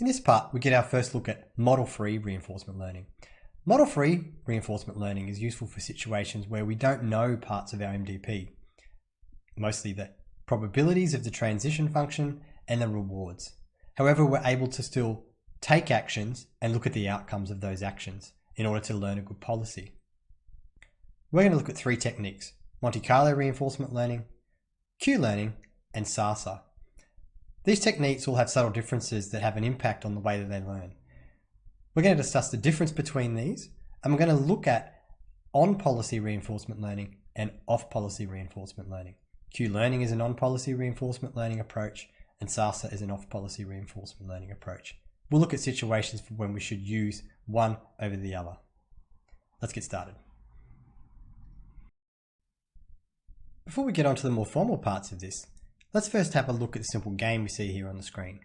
In this part, we get our first look at model-free reinforcement learning. Model-free reinforcement learning is useful for situations where we don't know parts of our MDP, mostly the probabilities of the transition function and the rewards. However, we're able to still take actions and look at the outcomes of those actions in order to learn a good policy. We're going to look at three techniques: Monte-Carlo reinforcement learning, Q-learning, and SARSA. These techniques all have subtle differences that have an impact on the way that they learn. We're going to discuss the difference between these, and we're going to look at on-policy reinforcement learning and off-policy reinforcement learning. Q-learning is an on-policy reinforcement learning approach, and SARSA is an off-policy reinforcement learning approach. We'll look at situations for when we should use one over the other. Let's get started. Before we get on to the more formal parts of this, let's first have a look at the simple game we see here on the screen.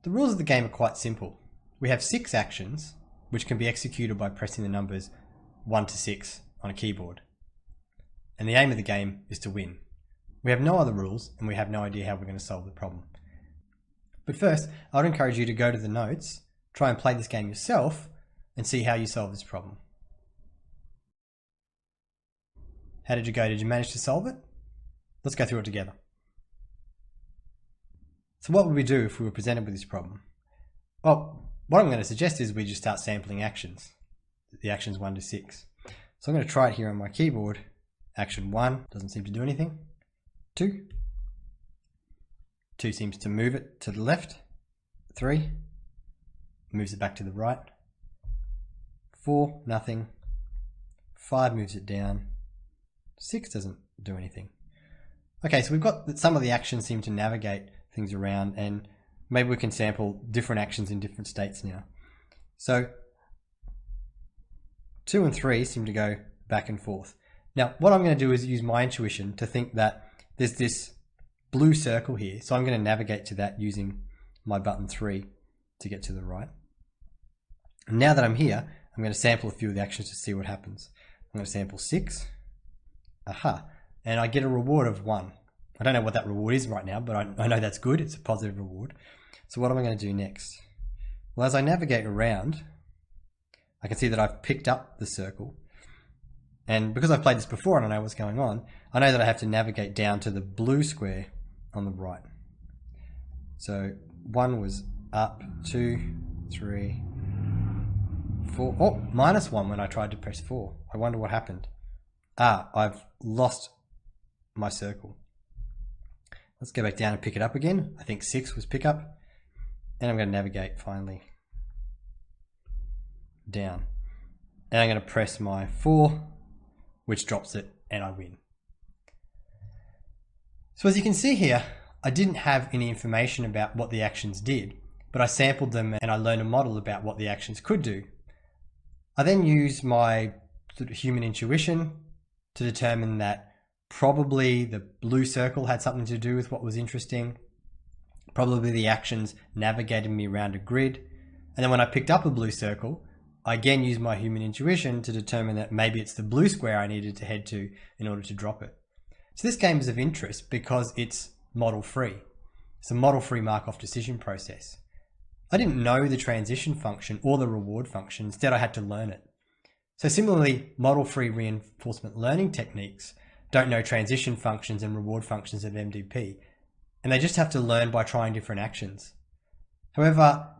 The rules of the game are quite simple. We have 6 actions, which can be executed by pressing the numbers 1 to 6 on a keyboard. And the aim of the game is to win. We have no other rules, and we have no idea how we're going to solve the problem. But first, I would encourage you to go to the notes, try and play this game yourself, and see how you solve this problem. How did you go? Did you manage to solve it? Let's go through it together. So what would we do if we were presented with this problem? Well, what I'm going to suggest is we just start sampling actions, the actions 1 to 6. So I'm going to try it here on my keyboard. Action 1 doesn't seem to do anything. 2 seems to move it to the left. 3 moves it back to the right. 4, nothing. 5 moves it down. 6 doesn't do anything. Okay, so we've got that some of the actions seem to navigate things around, and maybe we can sample different actions in different states now. So 2 and 3 seem to go back and forth. Now, what I'm going to do is use my intuition to think that there's this blue circle here, so I'm going to navigate to that using my button 3 to get to the right. And now that I'm here, I'm going to sample a few of the actions to see what happens. I'm going to sample 6. Aha, and I get a reward of 1. I don't know what that reward is right now, but I know that's good. It's a positive reward. So what am I going to do next? Well, as I navigate around, I can see that I've picked up the circle. And because I've played this before and I know what's going on, I know that I have to navigate down to the blue square on the right. So 1 was up, 2, 3, 4. Oh, -1 when I tried to press 4. I wonder what happened. I've lost my circle. Let's go back down and pick it up again. I think 6 was pick up. And I'm going to navigate finally down. And I'm going to press my 4, which drops it, and I win. So as you can see here, I didn't have any information about what the actions did, but I sampled them and I learned a model about what the actions could do. I then used my sort of human intuition to determine that probably the blue circle had something to do with what was interesting. Probably the actions navigated me around a grid. And then when I picked up a blue circle, I again used my human intuition to determine that maybe it's the blue square I needed to head to in order to drop it. So this game is of interest because it's model-free. It's a model-free Markov decision process. I didn't know the transition function or the reward function. Instead, I had to learn it. So similarly, model-free reinforcement learning techniques don't know transition functions and reward functions of MDP, and they just have to learn by trying different actions. However,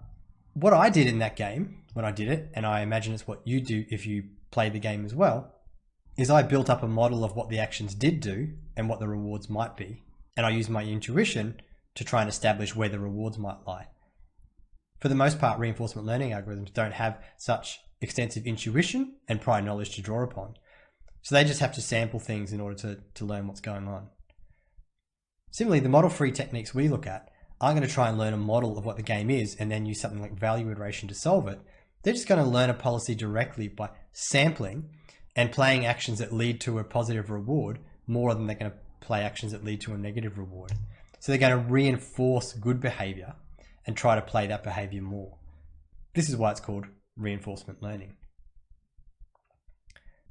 what I did in that game, when I did it, and I imagine it's what you do if you play the game as well, is I built up a model of what the actions did do and what the rewards might be, and I used my intuition to try and establish where the rewards might lie. For the most part, reinforcement learning algorithms don't have such extensive intuition and prior knowledge to draw upon. So they just have to sample things in order to learn what's going on. Similarly, the model-free techniques we look at aren't going to try and learn a model of what the game is and then use something like value iteration to solve it. They're just going to learn a policy directly by sampling and playing actions that lead to a positive reward more than they're going to play actions that lead to a negative reward. So they're going to reinforce good behavior and try to play that behavior more. This is why it's called reinforcement learning.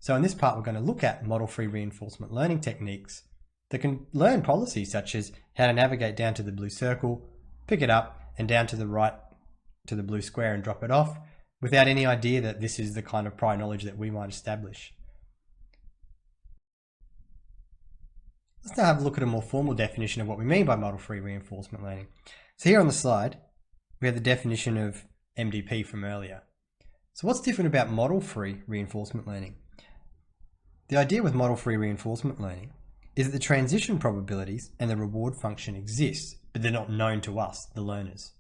So in this part, we're going to look at model-free reinforcement learning techniques that can learn policies such as how to navigate down to the blue circle, pick it up, and down to the right to the blue square and drop it off without any idea that this is the kind of prior knowledge that we might establish. Let's now have a look at a more formal definition of what we mean by model-free reinforcement learning. So here on the slide, we have the definition of MDP from earlier. So what's different about model-free reinforcement learning? The idea with model-free reinforcement learning is that the transition probabilities and the reward function exist, but they're not known to us, the learners.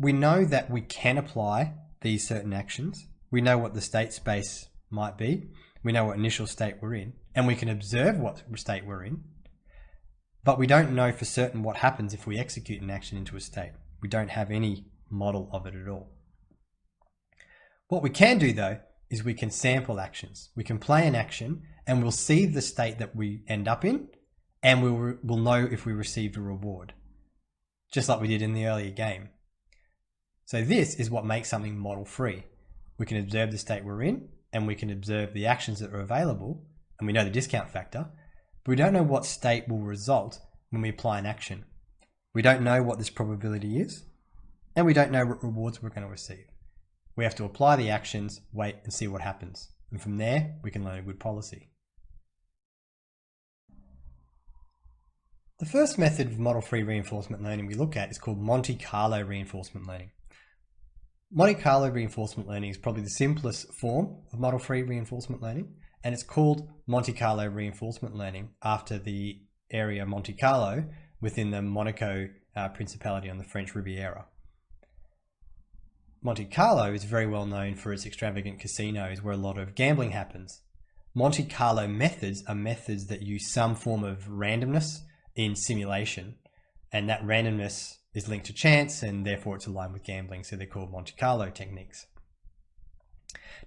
We know that we can apply these certain actions. We know what the state space might be. We know what initial state we're in, and we can observe what state we're in, but we don't know for certain what happens if we execute an action into a state. We don't have any model of it at all. What we can do though is we can sample actions. We can play an action and we'll see the state that we end up in, and we'll know if we received a reward, just like we did in the earlier game. So this is what makes something model free. We can observe the state we're in, and we can observe the actions that are available, and we know the discount factor, but we don't know what state will result when we apply an action. We don't know what this probability is, and we don't know what rewards we're going to receive. We have to apply the actions, wait and see what happens. And from there, we can learn a good policy. The first method of model-free reinforcement learning we look at is called Monte-Carlo reinforcement learning. Monte-Carlo reinforcement learning is probably the simplest form of model-free reinforcement learning, and it's called Monte-Carlo reinforcement learning after the area Monte-Carlo within the Monaco Principality on the French Riviera. Monte-Carlo is very well known for its extravagant casinos where a lot of gambling happens. Monte-Carlo methods are methods that use some form of randomness in simulation, and that randomness is linked to chance and therefore it's aligned with gambling, so they're called Monte-Carlo techniques.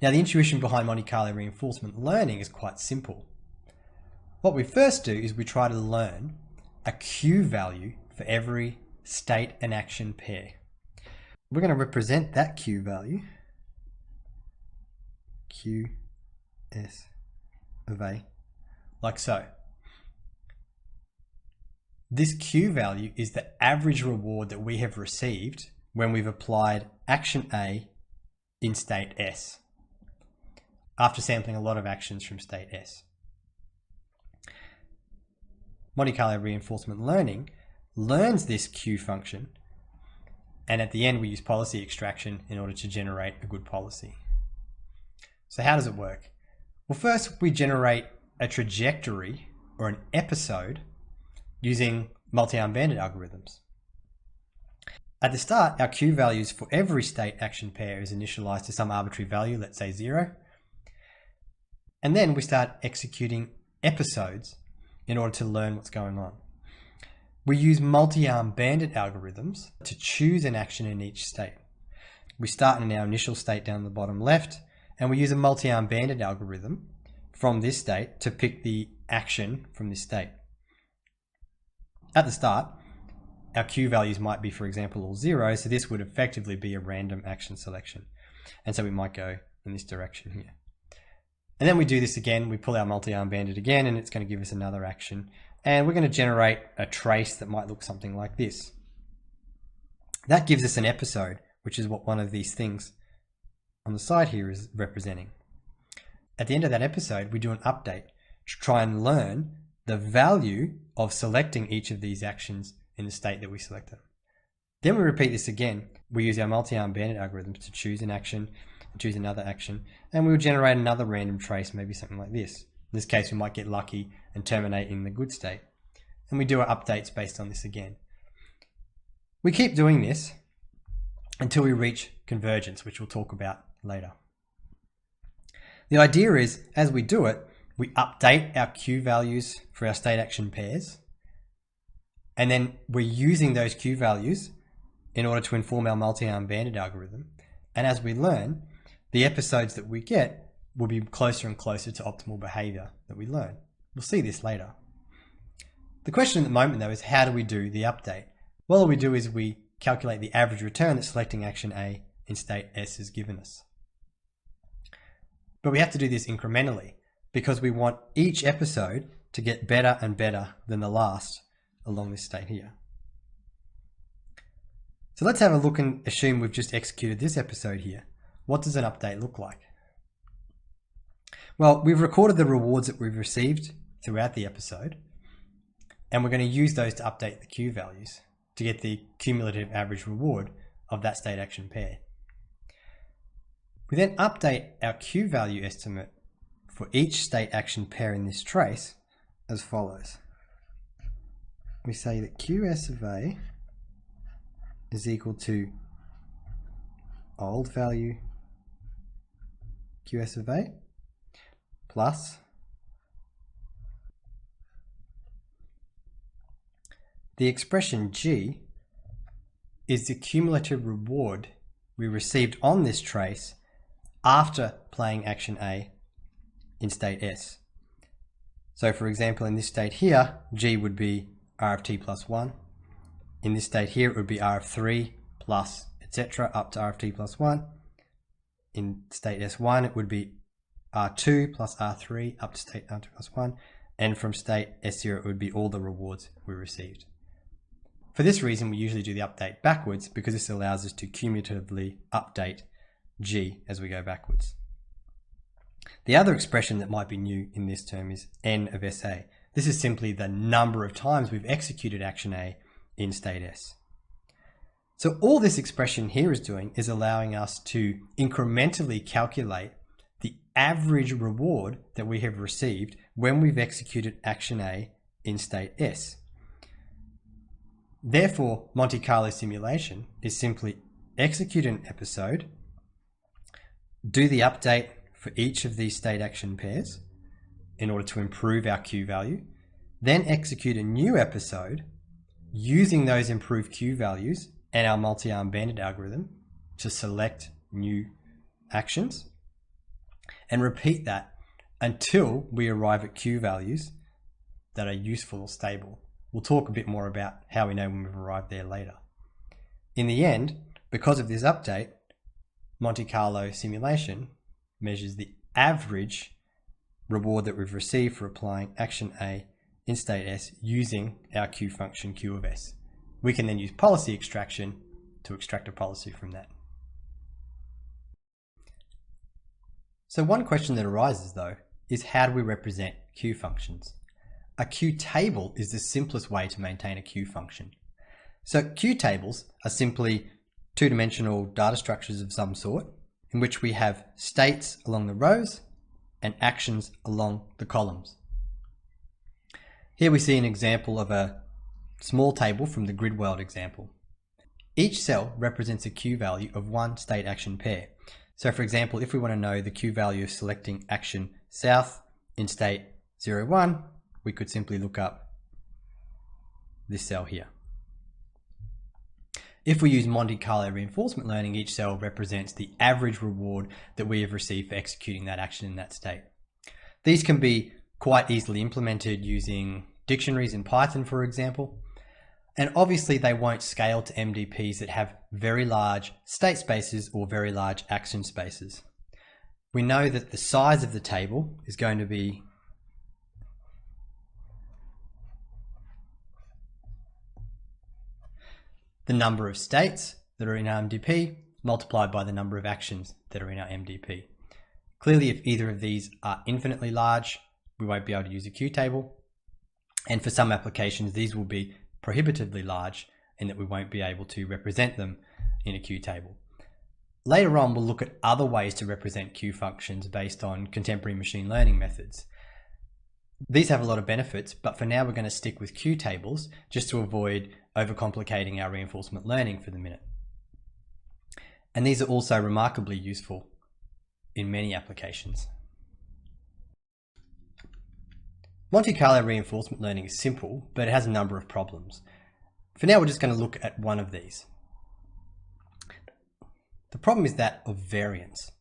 Now the intuition behind Monte-Carlo reinforcement learning is quite simple. What we first do is we try to learn a Q value for every state and action pair. We're going to represent that Q value, Q S of A, like so. This Q value is the average reward that we have received when we've applied action A in state S, after sampling a lot of actions from state S. Monte-Carlo reinforcement learning learns this Q function, and at the end we use policy extraction in order to generate a good policy. So how does it work? Well, first we generate a trajectory or an episode using multi-arm bandit algorithms. At the start, our Q values for every state action pair is initialized to some arbitrary value, let's say 0. And then we start executing episodes in order to learn what's going on. We use multi-arm bandit algorithms to choose an action in each state. We start in our initial state down the bottom left, and we use a multi-arm bandit algorithm from this state to pick the action from this state. At the start, our Q values might be, for example, all 0, so this would effectively be a random action selection. And so we might go in this direction here. And then we do this again, we pull our multi-arm bandit again, and it's going to give us another action. And we're going to generate a trace that might look something like this. That gives us an episode, which is what one of these things on the side here is representing. At the end of that episode, we do an update to try and learn the value of selecting each of these actions in the state that we selected. Then we repeat this again. We use our multi-arm bandit algorithms to choose an action, choose another action, and we will generate another random trace, maybe something like this. In this case, we might get lucky and terminate in the good state. And we do our updates based on this again. We keep doing this until we reach convergence, which we'll talk about later. The idea is, as we do it, we update our Q values for our state action pairs, and then we're using those Q values in order to inform our multi-arm bandit algorithm. And as we learn, the episodes that we get will be closer and closer to optimal behavior that we learn. We'll see this later. The question at the moment though is, how do we do the update? Well, all we do is we calculate the average return that selecting action A in state S has given us. But we have to do this incrementally because we want each episode to get better and better than the last along this state here. So let's have a look and assume we've just executed this episode here. What does an update look like? Well, we've recorded the rewards that we've received throughout the episode, and we're going to use those to update the Q values to get the cumulative average reward of that state action pair. We then update our Q value estimate for each state action pair in this trace as follows. We say that QS of A is equal to old value QS of A plus the expression G is the cumulative reward we received on this trace after playing action A in state S. So for example, in this state here, G would be R of t plus 1. In this state here, it would be R of 3 plus etc. up to R of t plus 1. In state S1, it would be R2 plus R3 up to state R2 plus 1. And from state S0, it would be all the rewards we received. For this reason, we usually do the update backwards because this allows us to cumulatively update G as we go backwards. The other expression that might be new in this term is N of SA. This is simply the number of times we've executed action A in state S. So all this expression here is doing is allowing us to incrementally calculate the average reward that we have received when we've executed action A in state S. Therefore, Monte-Carlo simulation is simply execute an episode, do the update for each of these state action pairs in order to improve our Q value, then execute a new episode using those improved Q values and our multi-arm bandit algorithm to select new actions, and repeat that until we arrive at Q values that are useful or stable. We'll talk a bit more about how we know when we've arrived there later. In the end, because of this update, Monte-Carlo simulation measures the average reward that we've received for applying action A in state S using our Q function Q of S. We can then use policy extraction to extract a policy from that. So one question that arises though is, how do we represent Q functions? A Q table is the simplest way to maintain a Q function. So Q tables are simply two-dimensional data structures of some sort in which we have states along the rows and actions along the columns. Here we see an example of a small table from the grid world example. Each cell represents a Q value of one state action pair. So for example, if we want to know the Q value of selecting action south in state 01, we could simply look up this cell here. If we use Monte-Carlo reinforcement learning, each cell represents the average reward that we have received for executing that action in that state. These can be quite easily implemented using dictionaries in Python, for example. And obviously they won't scale to MDPs that have very large state spaces or very large action spaces. We know that the size of the table is going to be the number of states that are in our MDP multiplied by the number of actions that are in our MDP. Clearly, if either of these are infinitely large, we won't be able to use a Q table. And for some applications, these will be prohibitively large in that we won't be able to represent them in a Q table. Later on, we'll look at other ways to represent Q functions based on contemporary machine learning methods. These have a lot of benefits, but for now we're going to stick with Q tables just to avoid overcomplicating our reinforcement learning for the minute. And these are also remarkably useful in many applications. Monte-Carlo reinforcement learning is simple, but it has a number of problems. For now, we're just going to look at one of these. The problem is that of variance.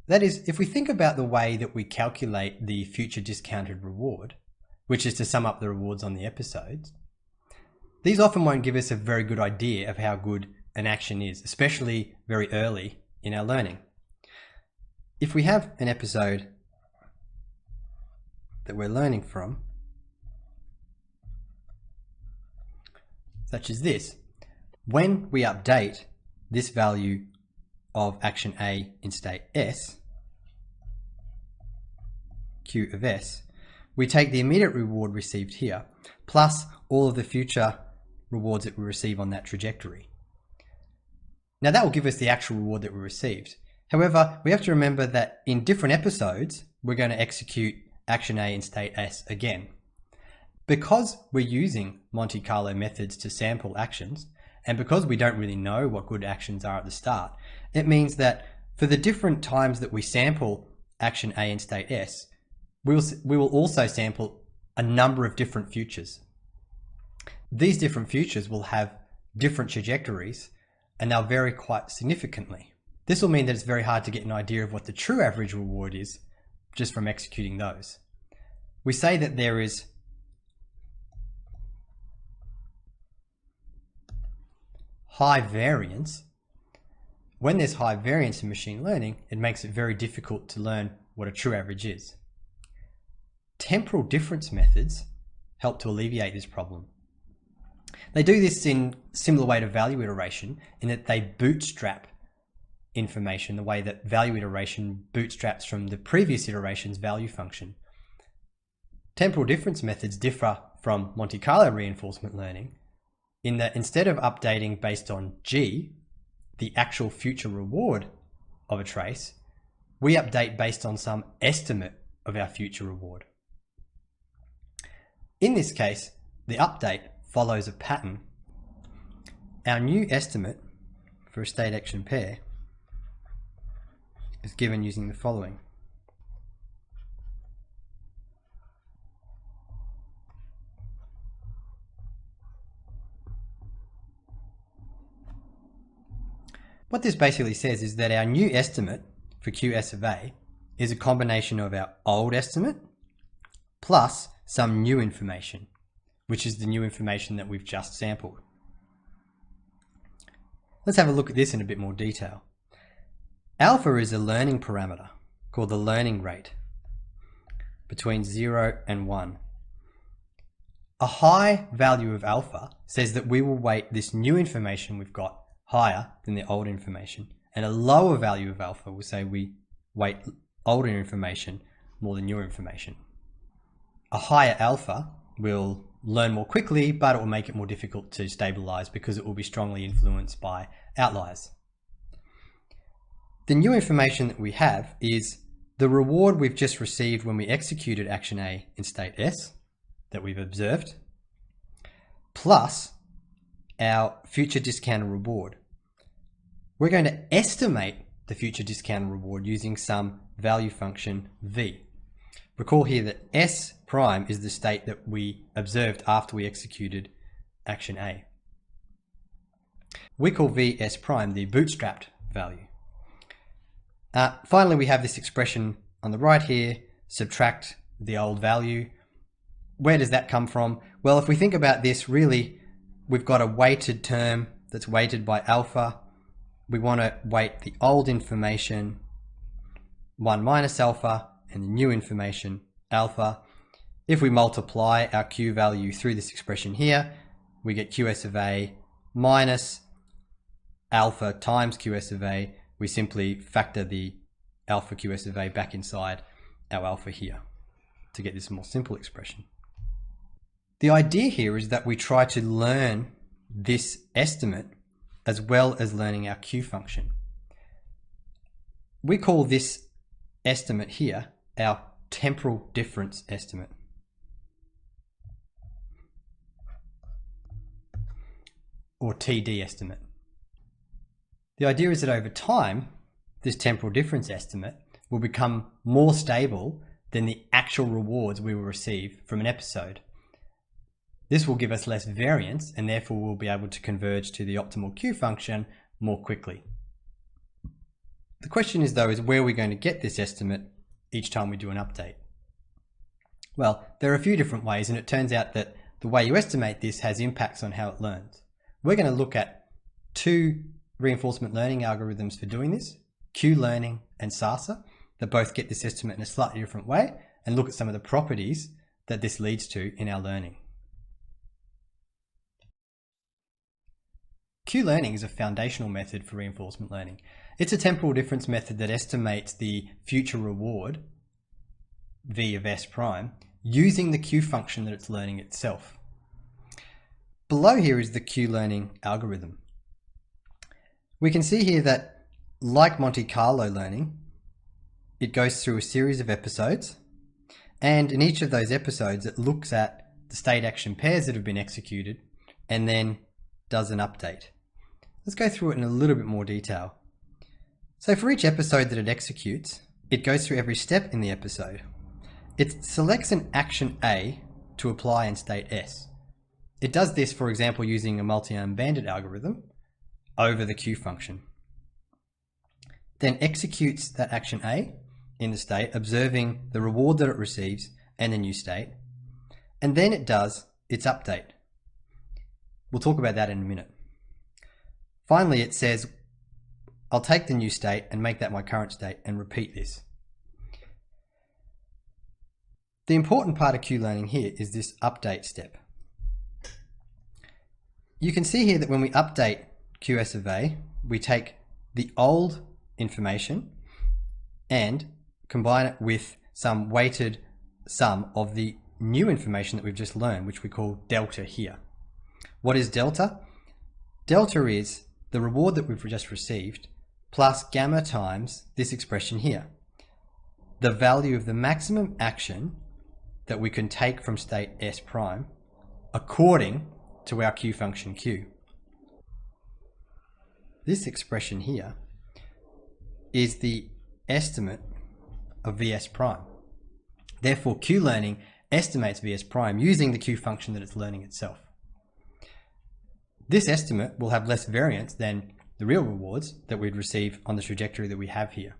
That is, if we think about the way that we calculate the future discounted reward, which is to sum up the rewards on the episodes, these often won't give us a very good idea of how good an action is, especially very early in our learning. If we have an episode that we're learning from, such as this, When we update this value of action A in state S, Q of S, we take the immediate reward received here, plus all of the future rewards that we receive on that trajectory. Now that will give us the actual reward that we received. However, we have to remember that in different episodes, we're going to execute action A in state S again. Because we're using Monte-Carlo methods to sample actions, and because we don't really know what good actions are at the start, it means that for the different times that we sample action A in state S, we will also sample a number of different futures. These different futures will have different trajectories, and they'll vary quite significantly. This will mean that it's very hard to get an idea of what the true average reward is just from executing those. We say that there is high variance. When there's high variance in machine learning, it makes it very difficult to learn what a true average is. Temporal difference methods help to alleviate this problem. They do this in a similar way to value iteration, in that they bootstrap information the way that value iteration bootstraps from the previous iteration's value function. Temporal difference methods differ from Monte-Carlo reinforcement learning in that instead of updating based on G, the actual future reward of a trace, we update based on some estimate of our future reward. In this case, the update follows a pattern. Our new estimate for a state action pair is given using the following. What this basically says is that our new estimate for QS of A is a combination of our old estimate plus some new information, which is the new information that we've just sampled. Let's have a look at this in a bit more detail. Alpha is a learning parameter called the learning rate between 0 and 1. A high value of alpha says that we will weight this new information we've got higher than the old information, and a lower value of alpha will say we weight older information more than newer information. A higher alpha will learn more quickly, but it will make it more difficult to stabilize because it will be strongly influenced by outliers. The new information that we have is the reward we've just received when we executed action A in state S that we've observed, plus our future discounted reward. We're going to estimate the future discounted reward using some value function V. Recall here that S prime is the state that we observed after we executed action A. We call V S prime the bootstrapped value. Finally, we have this expression on the right here, subtract the old value. Where does that come from? Well, if we think about this, really, we've got a weighted term that's weighted by alpha. We want to weight the old information 1 minus alpha and the new information alpha. If we multiply our Q value through this expression here, we get QS of A minus alpha times QS of A. We simply factor the alpha QS of A back inside our alpha here to get this more simple expression. The idea here is that we try to learn this estimate as well as learning our Q function. We call this estimate here our temporal difference estimate. Or TD estimate. The idea is that over time, this temporal difference estimate will become more stable than the actual rewards we will receive from an episode. This will give us less variance, and therefore we'll be able to converge to the optimal Q function more quickly. The question is though, is where we're going to get this estimate each time we do an update. Well, there are a few different ways, and it turns out that the way you estimate this has impacts on how it learns. We're going to look at two reinforcement learning algorithms for doing this, Q-learning and SARSA, that both get this estimate in a slightly different way, and look at some of the properties that this leads to in our learning. Q-learning is a foundational method for reinforcement learning. It's a temporal difference method that estimates the future reward, v of s prime, using the Q function that it's learning itself. Below here is the Q-learning algorithm. We can see here that, like Monte-Carlo learning, it goes through a series of episodes, and in each of those episodes it looks at the state action pairs that have been executed and then does an update. Let's go through it in a little bit more detail. So for each episode that it executes, it goes through every step in the episode. It selects an action A to apply in state S. It does this, for example, using a multi-arm bandit algorithm over the Q function. Then executes that action A in the state, observing the reward that it receives and the new state. And then it does its update. We'll talk about that in a minute. Finally, it says, I'll take the new state and make that my current state and repeat this. The important part of Q-learning here is this update step. You can see here that when we update QS of A, we take the old information and combine it with some weighted sum of the new information that we've just learned, which we call delta here. What is delta? Delta is the reward that we've just received plus gamma times this expression here, the value of the maximum action that we can take from state S prime according to our Q function Q. This expression here is the estimate of Vs prime. Therefore, Q-learning estimates Vs prime using the Q function that it's learning itself. This estimate will have less variance than the real rewards that we'd receive on the trajectory that we have here.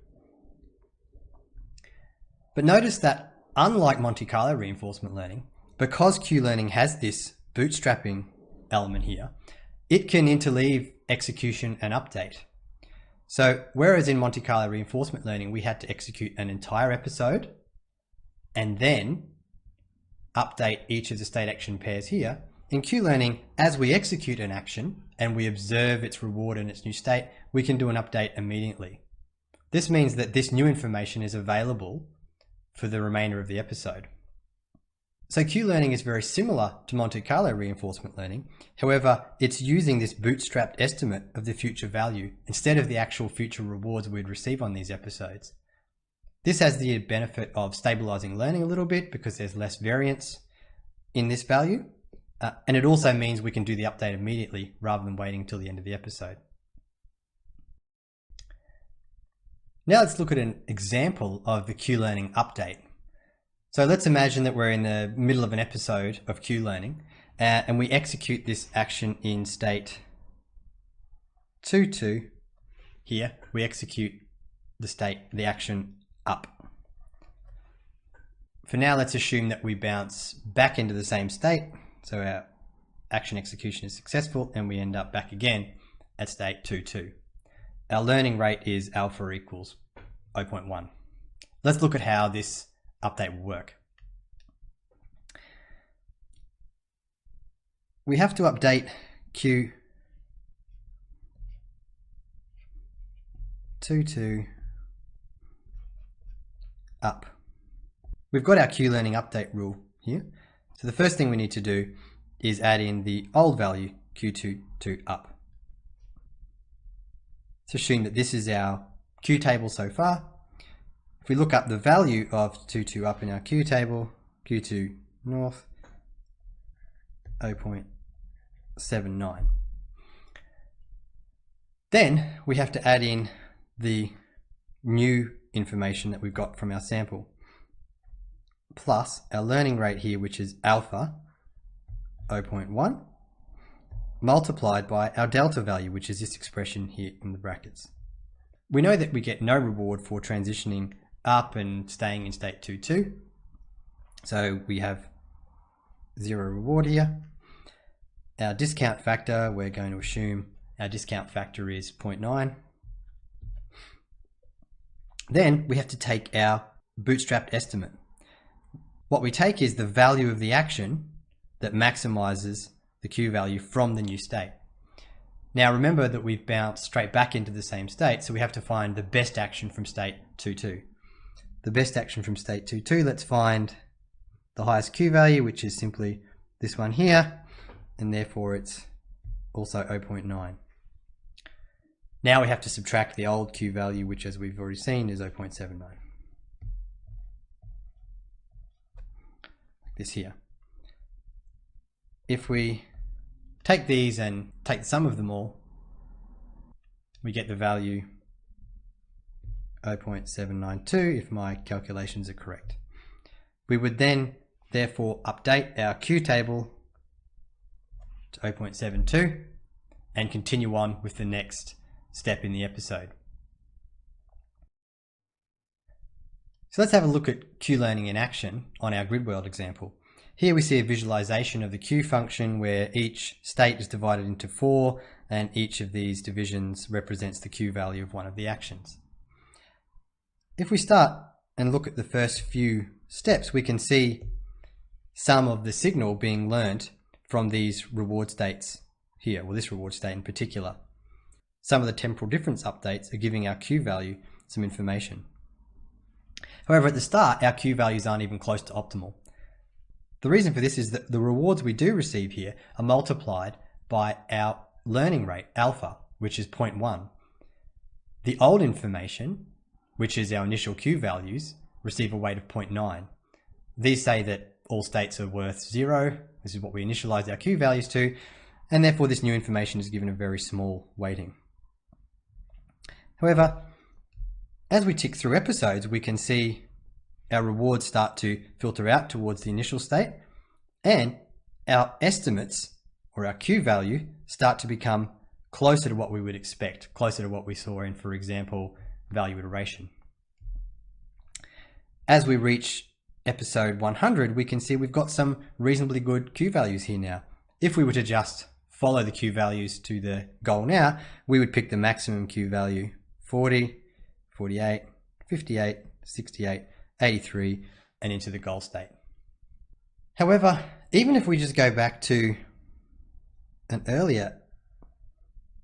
But notice that unlike Monte-Carlo reinforcement learning, because Q-learning has this bootstrapping element here, it can interleave execution and update. So whereas in Monte-Carlo reinforcement learning, we had to execute an entire episode and then update each of the state action pairs here, in Q-learning, as we execute an action and we observe its reward and its new state, we can do an update immediately. This means that this new information is available for the remainder of the episode. So Q-learning is very similar to Monte-Carlo reinforcement learning. However, it's using this bootstrapped estimate of the future value instead of the actual future rewards we'd receive on these episodes. This has the benefit of stabilizing learning a little bit because there's less variance in this value. And it also means we can do the update immediately rather than waiting until the end of the episode. Now let's look at an example of the Q-learning update. So let's imagine that we're in the middle of an episode of Q-learning and we execute this action in state 2.2 here. We execute the action up. For now, let's assume that we bounce back into the same state. So our action execution is successful and we end up back again at state 2.2. Our learning rate is alpha equals 0.1. Let's look at how this update will work. We have to update Q 2.2 up. We've got our Q-learning update rule here. So the first thing we need to do is add in the old value Q2 up. Let's assume that this is our Q table so far. If we look up the value of 2.2 up in our Q table, Q2 north, 0.79. Then we have to add in the new information that we've got from our sample, plus our learning rate here, which is alpha 0.1, multiplied by our delta value, which is this expression here in the brackets. We know that we get no reward for transitioning up and staying in state 2.2. So we have 0 reward here. Our discount factor, we're going to assume our discount factor is 0.9. Then we have to take our bootstrapped estimate. What we take is the value of the action that maximizes the Q value from the new state. Now remember that we've bounced straight back into the same state, so we have to find the best action from state 2.2. The best action from state 2.2, let's find the highest Q value, which is simply this one here, and therefore it's also 0.9. Now we have to subtract the old Q value, which as we've already seen is 0.79. Like this here. If we take these and take the sum of them all, we get the value 0.792 if my calculations are correct. We would then therefore update our Q table to 0.72 and continue on with the next step in the episode. So let's have a look at Q learning in action on our grid world example. Here we see a visualization of the Q function where each state is divided into 4 and each of these divisions represents the Q value of one of the actions. If we start and look at the first few steps, we can see some of the signal being learnt from these reward states here, or this reward state in particular. Some of the temporal difference updates are giving our Q value some information. However, at the start, our Q values aren't even close to optimal. The reason for this is that the rewards we do receive here are multiplied by our learning rate, alpha, which is 0.1. The old information, which is our initial Q values, receive a weight of 0.9. These say that all states are worth 0. This is what we initialized our Q values to, and therefore this new information is given a very small weighting. However, as we tick through episodes, we can see our rewards start to filter out towards the initial state, and our estimates, or our Q value, start to become closer to what we would expect, closer to what we saw in, for example, value iteration. As we reach episode 100, we can see we've got some reasonably good Q values here now. If we were to just follow the Q values to the goal now, we would pick the maximum Q value, 40, 48, 58, 68, 83, and into the goal state. However, even if we just go back to an earlier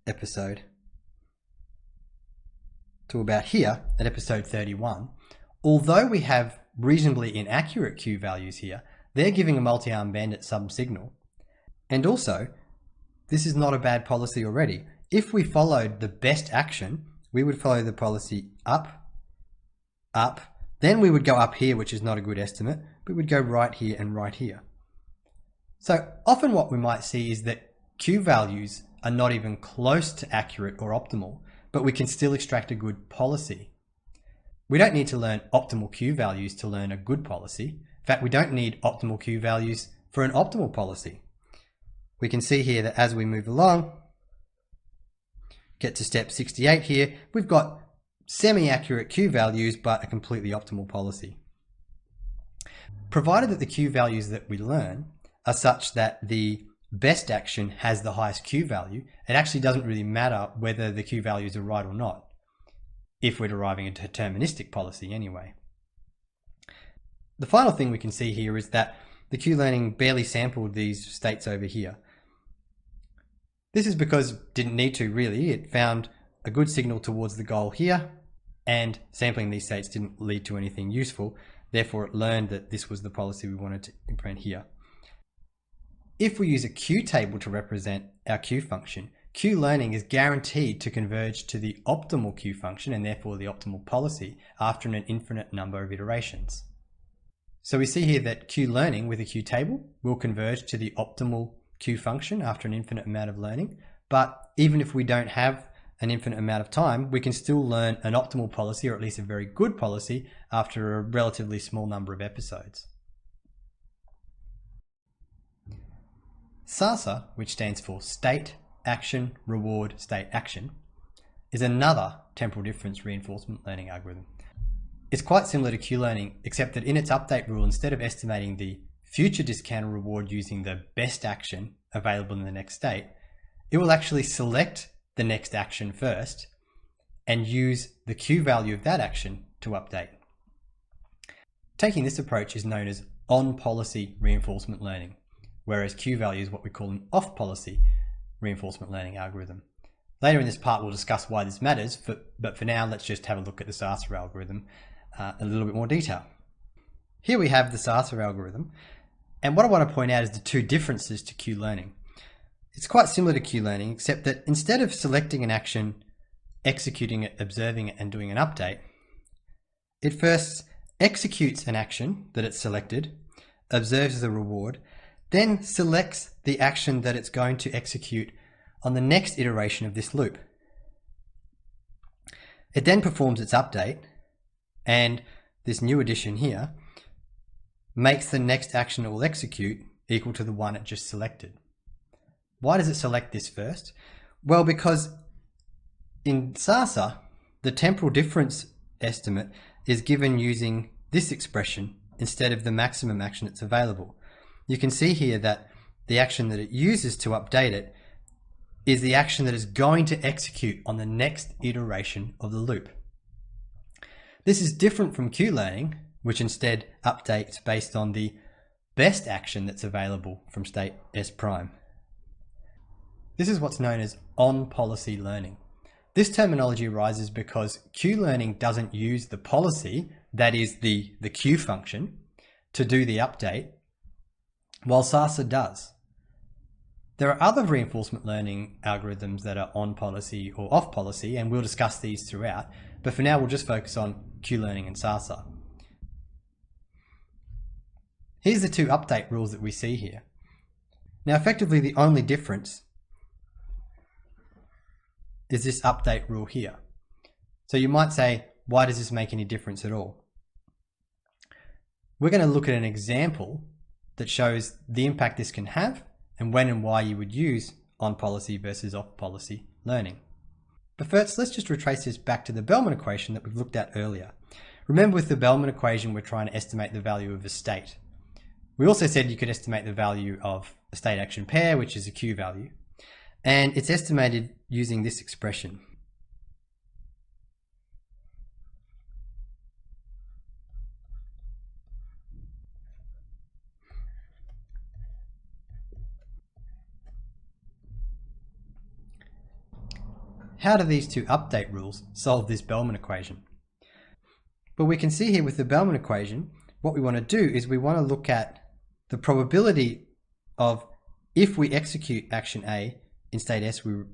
episode, to about here at episode 31, although we have reasonably inaccurate Q values here, they're giving a multi-arm bandit some signal. And also, this is not a bad policy already. If we followed the best action, we would follow the policy up, up, then we would go up here, which is not a good estimate, but we'd go right here and right here. So often what we might see is that Q values are not even close to accurate or optimal, but we can still extract a good policy. We don't need to learn optimal Q values to learn a good policy. In fact, we don't need optimal Q values for an optimal policy. We can see here that as we move along, get to step 68 here, we've got semi-accurate Q values, but a completely optimal policy. Provided that the Q values that we learn are such that the best action has the highest Q value, it actually doesn't really matter whether the Q values are right or not, if we're deriving a deterministic policy anyway. The final thing we can see here is that the Q learning barely sampled these states over here. This is because it didn't need to really. It found a good signal towards the goal here, and sampling these states didn't lead to anything useful. Therefore, it learned that this was the policy we wanted to implement here. If we use a Q table to represent our Q function, Q learning is guaranteed to converge to the optimal Q function and therefore the optimal policy after an infinite number of iterations. So we see here that Q learning with a Q table will converge to the optimal Q function after an infinite amount of learning. But even if we don't have an infinite amount of time, we can still learn an optimal policy, or at least a very good policy, after a relatively small number of episodes. SARSA, which stands for State, Action, Reward, State, Action, is another temporal difference reinforcement learning algorithm. It's quite similar to Q learning, except that in its update rule, instead of estimating the future discounted reward using the best action available in the next state, it will actually select the next action first and use the Q value of that action to update. Taking this approach is known as on-policy reinforcement learning, whereas Q value is what we call an off-policy reinforcement learning algorithm. Later in this part, we'll discuss why this matters, but for now, let's just have a look at the SARSA algorithm in a little bit more detail. Here we have the SARSA algorithm, and what I want to point out is the two differences to Q-learning. It's quite similar to Q-learning, except that instead of selecting an action, executing it, observing it, and doing an update, it first executes an action that it's selected, observes the reward, then selects the action that it's going to execute on the next iteration of this loop. It then performs its update, and this new addition here makes the next action it will execute equal to the one it just selected. Why does it select this first? Well, because in SARSA, the temporal difference estimate is given using this expression instead of the maximum action that's available. You can see here that the action that it uses to update it is the action that is going to execute on the next iteration of the loop. This is different from Q-learning, which instead updates based on the best action that's available from state S prime. This is what's known as on-policy learning. This terminology arises because Q-learning doesn't use the policy, that is the Q function, to do the update, while SARSA does. There are other reinforcement learning algorithms that are on policy or off policy, and we'll discuss these throughout, but for now we'll just focus on Q-learning and SARSA. Here's the two update rules that we see here. Now effectively the only difference is this update rule here. So you might say, why does this make any difference at all? We're going to look at an example that shows the impact this can have and when and why you would use on-policy versus off-policy learning. But first, let's just retrace this back to the Bellman equation that we've looked at earlier. Remember, with the Bellman equation, we're trying to estimate the value of a state. We also said you could estimate the value of a state action pair, which is a Q value, and it's estimated using this expression. How do these two update rules solve this Bellman equation? Well, we can see here with the Bellman equation, what we want to do is we want to look at the probability of if we execute action A in state S, we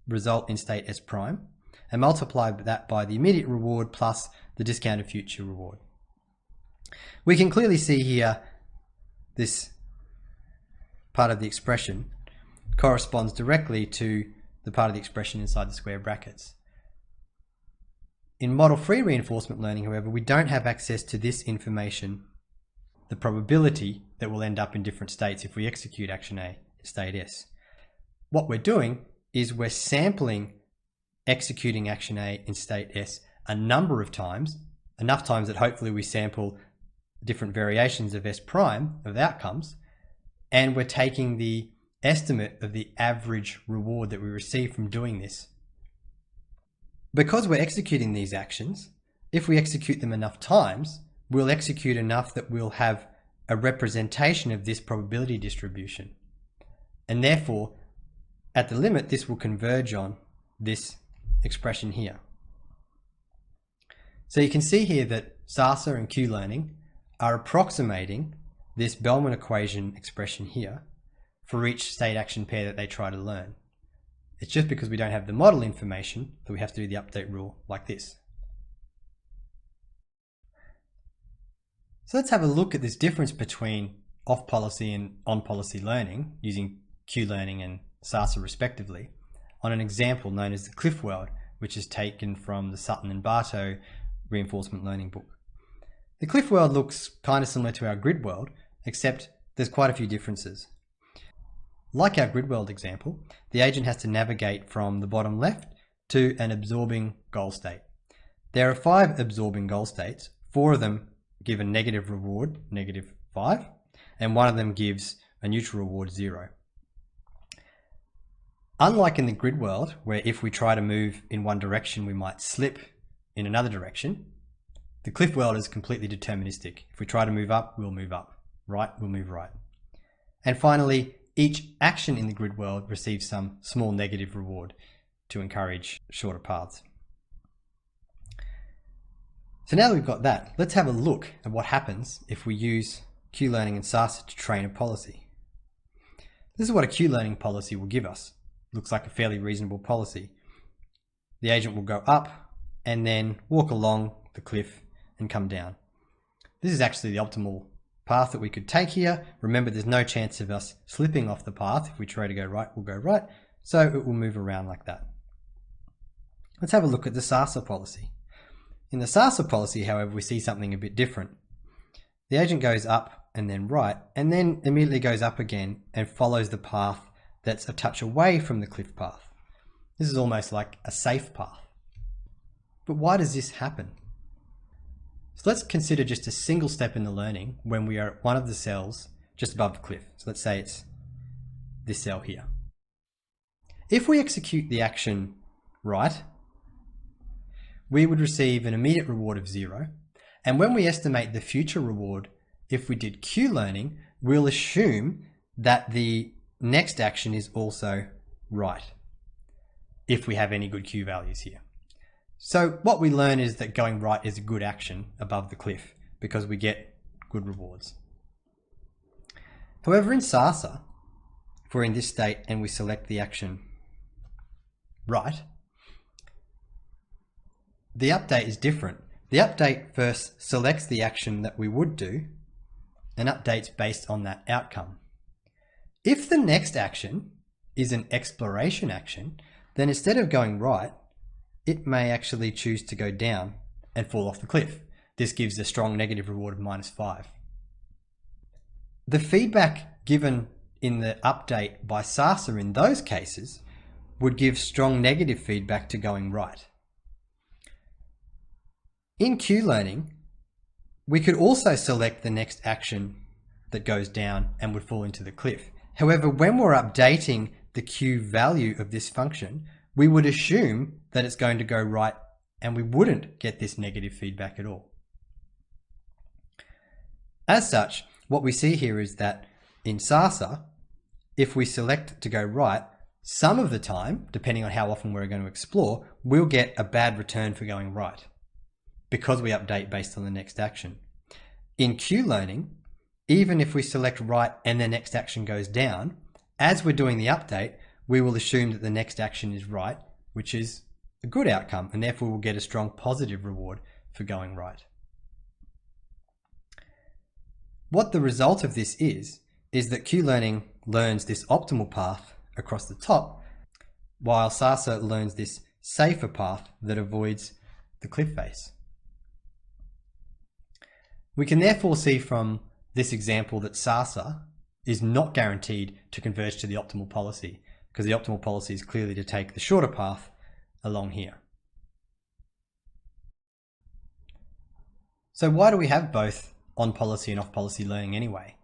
result in state S prime, and multiply that by the immediate reward plus the discounted future reward. We can clearly see here this part of the expression corresponds directly to the part of the expression inside the square brackets. In model-free reinforcement learning, however, we don't have access to this information, the probability that we'll end up in different states if we execute action A in state S. What we're doing is we're sampling executing action A in state S a number of times, enough times that hopefully we sample different variations of S prime of outcomes, and we're taking the estimate of the average reward that we receive from doing this. Because we're executing these actions, if we execute them enough times, we'll execute enough that we'll have a representation of this probability distribution. And therefore, at the limit, this will converge on this expression here. So you can see here that SARSA and Q-learning are approximating this Bellman equation expression here for each state action pair that they try to learn. It's just because we don't have the model information that we have to do the update rule like this. So let's have a look at this difference between off-policy and on-policy learning using Q-learning and SARSA respectively on an example known as the Cliffworld, which is taken from the Sutton and Bartow reinforcement learning book. The Cliffworld looks kind of similar to our grid world, except there's quite a few differences. Like our grid world example, the agent has to navigate from the bottom left to an absorbing goal state. There are 5 absorbing goal states. 4 of them give a negative reward, -5, and 1 of them gives a neutral reward, 0. Unlike in the grid world, where if we try to move in one direction, we might slip in another direction, the cliff world is completely deterministic. If we try to move up, we'll move up. Right, we'll move right. And finally, each action in the grid world receives some small negative reward to encourage shorter paths. So now that we've got that, let's have a look at what happens if we use Q-learning and SARSA to train a policy. This is what a Q-learning policy will give us. Looks like a fairly reasonable policy. The agent will go up and then walk along the cliff and come down. This is actually the optimal path that we could take here. Remember, there's no chance of us slipping off the path. If we try to go right, we'll go right. So it will move around like that. Let's have a look at the SARSA policy. In the SARSA policy, however, we see something a bit different. The agent goes up and then right, and then immediately goes up again and follows the path that's a touch away from the cliff path. This is almost like a safe path. But why does this happen? So let's consider just a single step in the learning when we are at one of the cells just above the cliff. So let's say it's this cell here. If we execute the action right, we would receive an immediate reward of 0. And when we estimate the future reward, if we did Q-learning, we'll assume that the next action is also right, if we have any good Q values here. So what we learn is that going right is a good action above the cliff because we get good rewards. However, in SARSA, if we're in this state and we select the action right, the update is different. The update first selects the action that we would do and updates based on that outcome. If the next action is an exploration action, then instead of going right, it may actually choose to go down and fall off the cliff. This gives a strong negative reward of -5. The feedback given in the update by SARSA in those cases would give strong negative feedback to going right. In Q-learning, we could also select the next action that goes down and would fall into the cliff. However, when we're updating the Q value of this function, we would assume that it's going to go right and we wouldn't get this negative feedback at all. As such, what we see here is that in SARSA, if we select to go right, some of the time, depending on how often we're going to explore, we'll get a bad return for going right because we update based on the next action. In Q-learning, even if we select right and the next action goes down, as we're doing the update, we will assume that the next action is right, which is a good outcome, and therefore we'll get a strong positive reward for going right. What the result of this is that Q-learning learns this optimal path across the top, while SARSA learns this safer path that avoids the cliff face. We can therefore see from this example that SARSA is not guaranteed to converge to the optimal policy, because the optimal policy is clearly to take the shorter path along here. So why do we have both on-policy and off-policy learning anyway?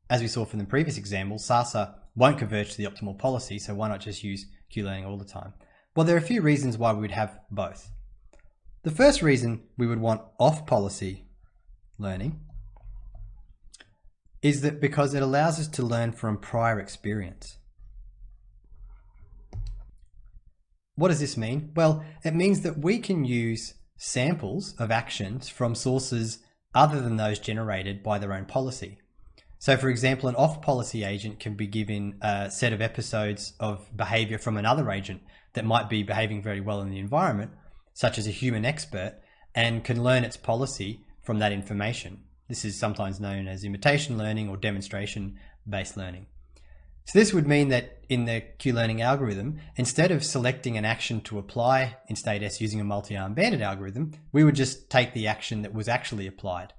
As we saw from the previous example, SARSA won't converge to the optimal policy, so why not just use Q-learning all the time? Well, there are a few reasons why we would have both. The first reason we would want off-policy learning is that because it allows us to learn from prior experience. What does this mean? Well, it means that we can use samples of actions from sources other than those generated by their own policy. So for example, an off-policy agent can be given a set of episodes of behavior from another agent that might be behaving very well in the environment, such as a human expert, and can learn its policy from that information. This is sometimes known as imitation learning or demonstration-based learning. So this would mean that in the Q-learning algorithm, instead of selecting an action to apply in state S using a multi-arm bandit algorithm, we would just take the action that was actually applied.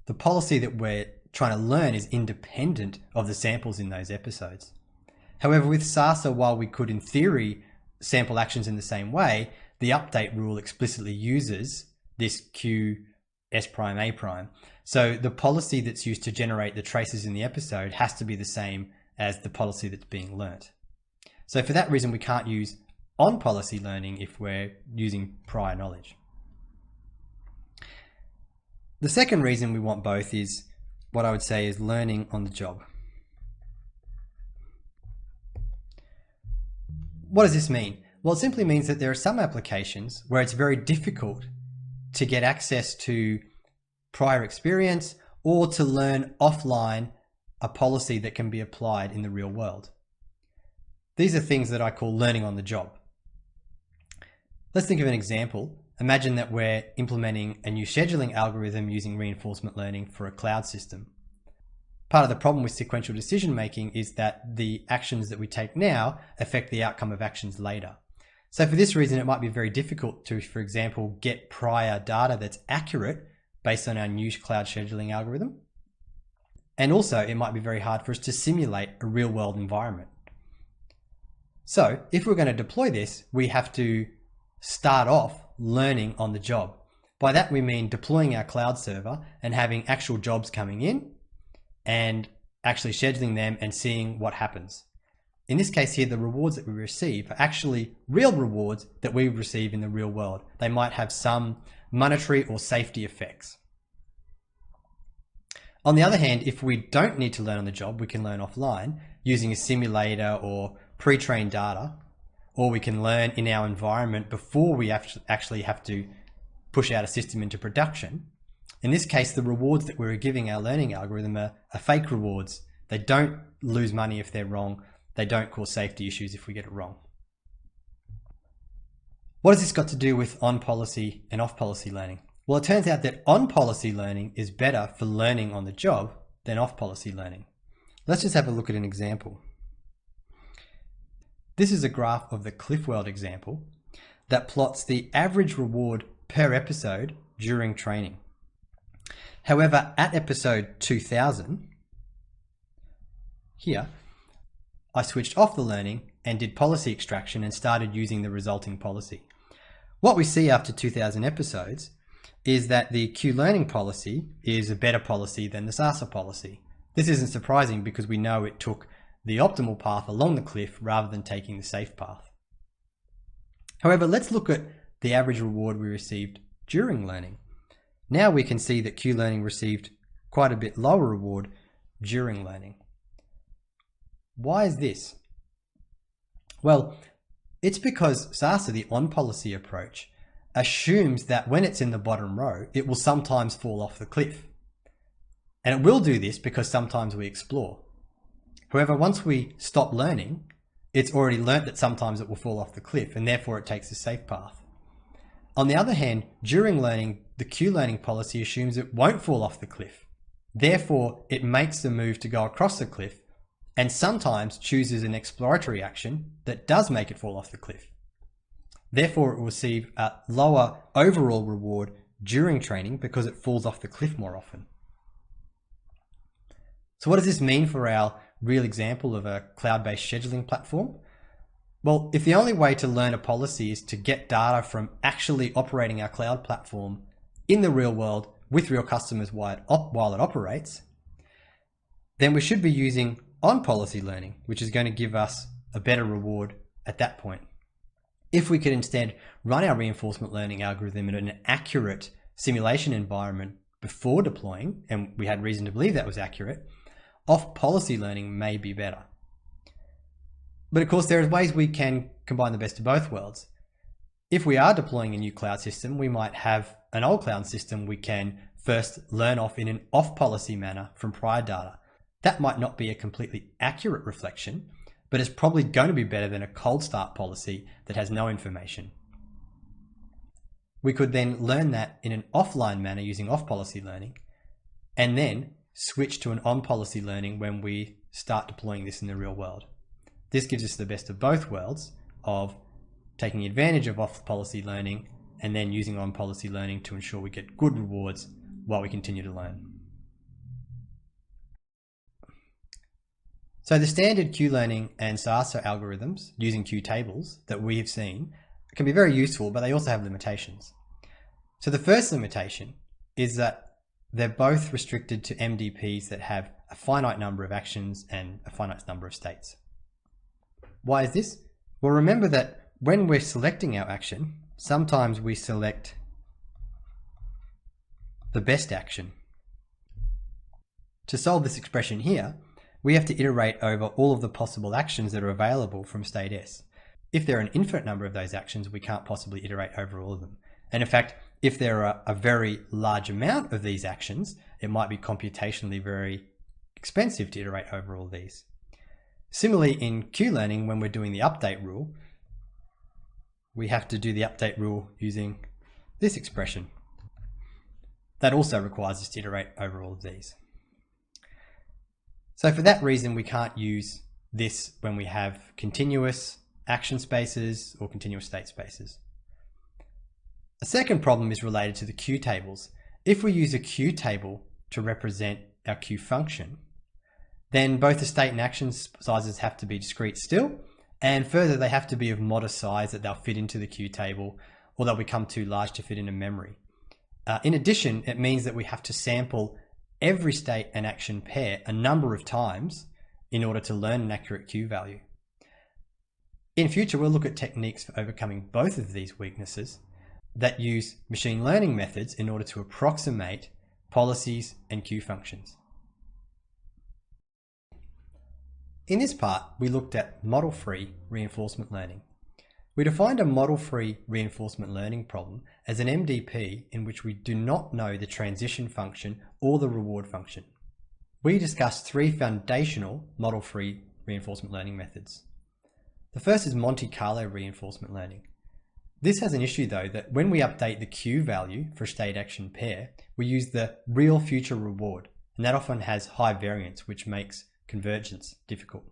The policy that we're trying to learn is independent of the samples in those episodes. However, with SARSA, while we could in theory sample actions in the same way, the update rule explicitly uses this Q S prime A prime. So the policy that's used to generate the traces in the episode has to be the same as the policy that's being learnt. So for that reason, we can't use on-policy learning if we're using prior knowledge. The second reason we want both is what I would say is learning on the job. What does this mean? Well, it simply means that there are some applications where it's very difficult to get access to prior experience or to learn offline a policy that can be applied in the real world. These are things that I call learning on the job. Let's think of an example. Imagine that we're implementing a new scheduling algorithm using reinforcement learning for a cloud system. Part of the problem with sequential decision making is that the actions that we take now affect the outcome of actions later. So for this reason, it might be very difficult to, for example, get prior data that's accurate based on our new cloud scheduling algorithm. And also, it might be very hard for us to simulate a real world environment. So if we're going to deploy this, we have to start off learning on the job. By that, we mean deploying our cloud server and having actual jobs coming in and actually scheduling them and seeing what happens. In this case here, the rewards that we receive are actually real rewards that we receive in the real world. They might have some monetary or safety effects. On the other hand, if we don't need to learn on the job, we can learn offline using a simulator or pre-trained data, or we can learn in our environment before we actually have to push out a system into production. In this case, the rewards that we're giving our learning algorithm are fake rewards. They don't lose money if they're wrong. They don't cause safety issues if we get it wrong. What has this got to do with on-policy and off-policy learning? Well, it turns out that on-policy learning is better for learning on the job than off-policy learning. Let's just have a look at an example. This is a graph of the Cliffworld example that plots the average reward per episode during training. However, at episode 2000, here, I switched off the learning and did policy extraction and started using the resulting policy. What we see after 2000 episodes is that the Q-learning policy is a better policy than the SARSA policy. This isn't surprising because we know it took the optimal path along the cliff rather than taking the safe path. However, let's look at the average reward we received during learning. Now we can see that Q-learning received quite a bit lower reward during learning. Why is this? Well, it's because SARSA, the on-policy approach, assumes that when it's in the bottom row, it will sometimes fall off the cliff. And it will do this because sometimes we explore. However, once we stop learning, it's already learnt that sometimes it will fall off the cliff and therefore it takes the safe path. On the other hand, during learning, the Q-learning policy assumes it won't fall off the cliff. Therefore, it makes the move to go across the cliff and sometimes chooses an exploratory action that does make it fall off the cliff. Therefore, it will receive a lower overall reward during training because it falls off the cliff more often. So what does this mean for our real example of a cloud-based scheduling platform? Well, if the only way to learn a policy is to get data from actually operating our cloud platform in the real world with real customers while it operates, then we should be using on-policy learning, which is going to give us a better reward at that point. If we could instead run our reinforcement learning algorithm in an accurate simulation environment before deploying, and we had reason to believe that was accurate, off-policy learning may be better. But of course, there are ways we can combine the best of both worlds. If we are deploying a new cloud system, we might have an old cloud system we can first learn off in an off-policy manner from prior data. That might not be a completely accurate reflection, but it's probably going to be better than a cold start policy that has no information. We could then learn that in an offline manner using off-policy learning, and then switch to an on-policy learning when we start deploying this in the real world. This gives us the best of both worlds of taking advantage of off-policy learning and then using on-policy learning to ensure we get good rewards while we continue to learn. So the standard Q-learning and SARSA algorithms using Q-tables that we have seen can be very useful, but they also have limitations. So the first limitation is that they're both restricted to MDPs that have a finite number of actions and a finite number of states. Why is this? Well, remember that when we're selecting our action, sometimes we select the best action. To solve this expression here, we have to iterate over all of the possible actions that are available from state S. if there are an infinite number of those actions, we can't possibly iterate over all of them. And in fact, if there are a very large amount of these actions, it might be computationally very expensive to iterate over all these. Similarly, in Q-learning, when we're doing the update rule, we have to do the update rule using this expression. That also requires us to iterate over all of these. So for that reason, we can't use this when we have continuous action spaces or continuous state spaces. A second problem is related to the Q tables. If we use a Q table to represent our Q function, then both the state and action sizes have to be discrete still, and further they have to be of modest size that they'll fit into the Q table, or they'll become too large to fit into memory. In addition, it means that we have to sample every state and action pair a number of times in order to learn an accurate Q value. In future, we'll look at techniques for overcoming both of these weaknesses that use machine learning methods in order to approximate policies and Q functions. In this part, we looked at model-free reinforcement learning. We defined a model-free reinforcement learning problem as an MDP in which we do not know the transition function or the reward function. We discussed three foundational model-free reinforcement learning methods. The first is Monte-Carlo reinforcement learning. This has an issue though, that when we update the Q value for a state action pair, we use the real future reward, and that often has high variance, which makes convergence difficult.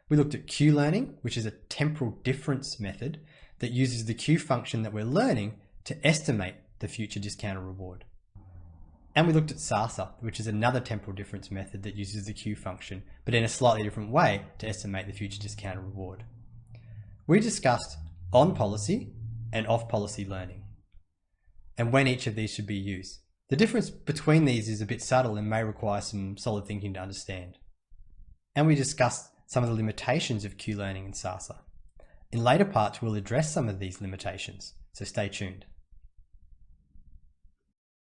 We looked at Q-learning, which is a temporal difference method that uses the Q function that we're learning to estimate the future discounted reward. And we looked at SARSA, which is another temporal difference method that uses the Q function, but in a slightly different way to estimate the future discounted reward. We discussed on-policy and off-policy learning, and when each of these should be used. The difference between these is a bit subtle and may require some solid thinking to understand. And we discussed some of the limitations of Q-learning and SARSA. In later parts, we'll address some of these limitations, so stay tuned.